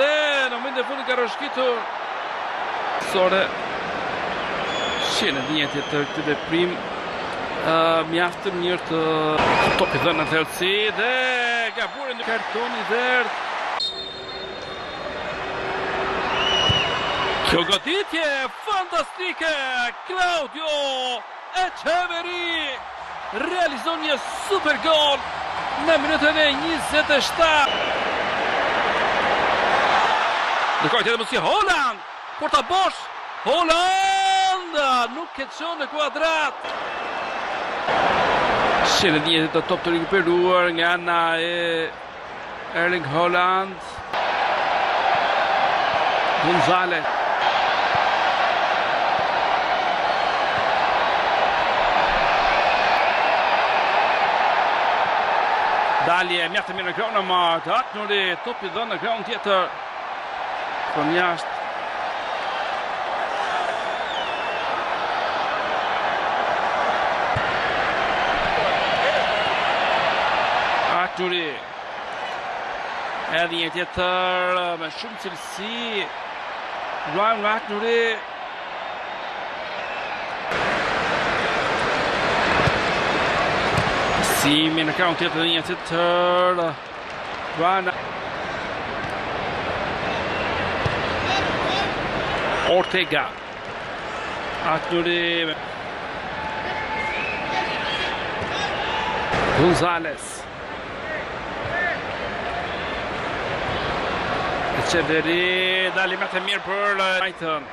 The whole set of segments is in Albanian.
dhe në momentin e fundit ka rrëshqitur Sore. Shene një tjetër këtë veprim mjaft të mirë të topi dhënë në thellësi dhe gaburin në kartoni verdh. Kjo goditje fantastike, Claudio Echeverri realizon një super gol në minutën e 27. Ndërkohë tjetër mundësi Holland, porta bosh, Holland nuk e çon në kuadrat. Shene një të top të rikuperuar nga ana e Erling Haaland. Gonzalez. Dalje mjaft të mirë në krahun e martë. Aknuri topi dhënë në krahun tjetër. Për jashtë. Aknuri. Edhe një tjetër me shumë cilësi. Ryan Aknuri. Simi në krahun tjetër dhe një tjetër. Ryan Ortega. Aknuri. Gonzalez. Echeverri, dali më të mirë për Brighton.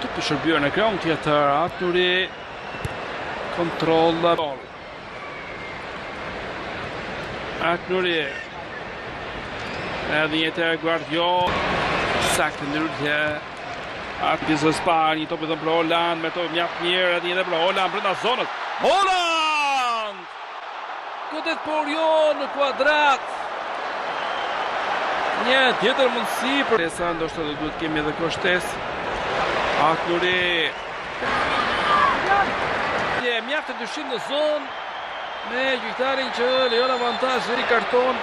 Tupi shërbyer në krahun tjetër. Aknuri. Kontroll. Aknuri. Edhe një tjetër Guardiola. Saktë ndryrje. Pjesë parë, një topi dhënë për Holland, me topë mjaft mirë, edhe një për Holland brenda zonës. Holland! Godet por jo në kuadrat. Një tjetër mundësi për sa ndoshta do duhet kemi edhe kushtesë. Aknuri. Mjaft të dyshim në zonë me gjyqtarin që lejon avantazh i karton,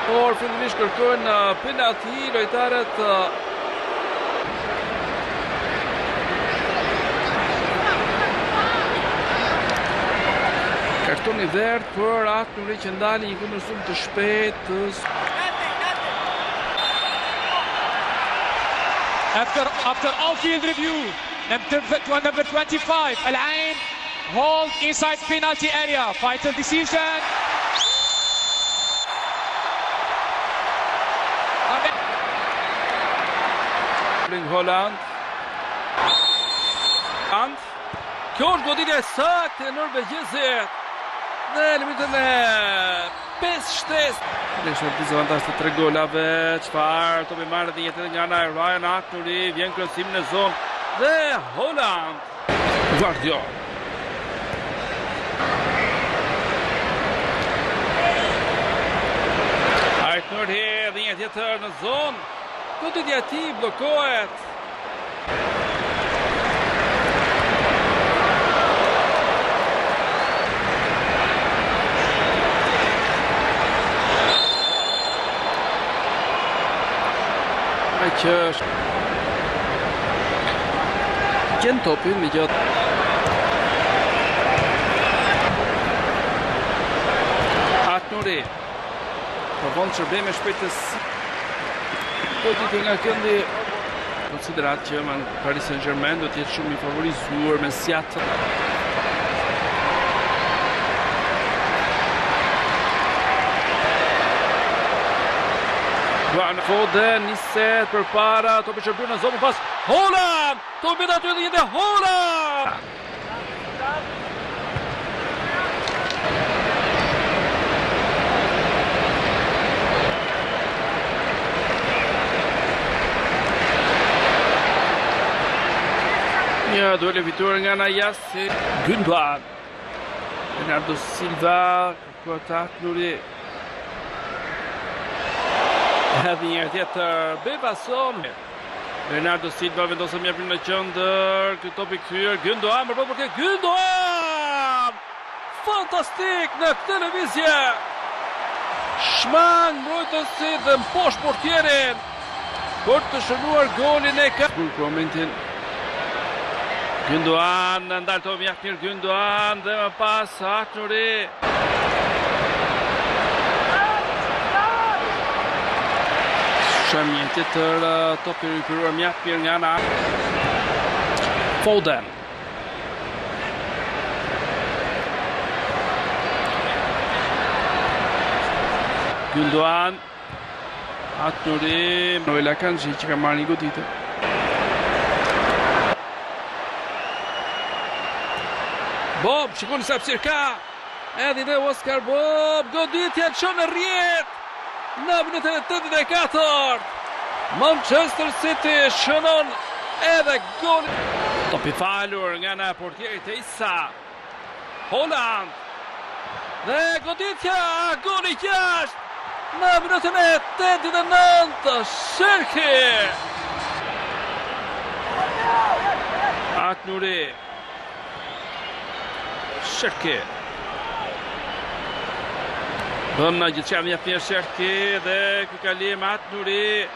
por fillimisht kërkojnë penalti lojtarët kartoni verdh për Aknuri që ndali një kundërshtim të shpejtë. After on-field review, number 25, Al-Ain hold inside penalty area. Final decision. Holland. Kjo është goditja e saktë e norvegjezit. Dhe në minutën e 5-7. Kishte një dizavantazh të 3 golave. Çfarë topi marrë dhe jetë nga ana e Ryan Aknuri, vjen kryesim në zonë dhe Holland. Guardiola. Aknuri dhe një tjetër në zonë. Goditja e tij bllokohet. Që është gjen topin me gjatë Aknuri provon të shërbej me shpejtësi po ditë nga këndi konsiderat që Paris Saint-Germain do të jetë shumë i favorizuar me Seattle. Foden niset për para, topi shërbyer në zonë pas Holland! Topi aty dhe jetë Holland! Një duel e fituar nga ana jashtë Gündoğan. Bernardo Silva, kërkohet Aknuri. Edhe një tjetër Bebason. Bernardo Silva vendosën mjaftim në qendër. Ky topi kthyer Gündoğan, por për këtë Gündoğan! Fantastik në televizje. Shmang mbrojtësi dhe mposh portierin për të shënuar golin e ka. Në momentin Gündoğan, ndalë të mjaftë mirë Gündoğan dhe më pas Atnuri. Shëmje tjetër top i ripiruar mjaftë mirë nga ana Foden. Gündoğan, Atnuri, Noel Akanji që ka marrë një goditje. Bob, shikoni sa hapësirë ka. Edhe dhe Oscar Bob, goditja çon në rrjet. Në minutën e 84. Manchester City shënon edhe gol. Topi falur nga ana portierit e Isa. Holland. Dhe goditja, goli jashtë. Në minutën e 89, Sherki. Atnuri. Sherki. Donna gjithçka mjaftë mirë Sherki dhe ky kalim Atnuri.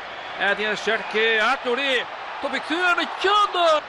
Atje Sherki, Atnuri. Topi kthyer në qendër.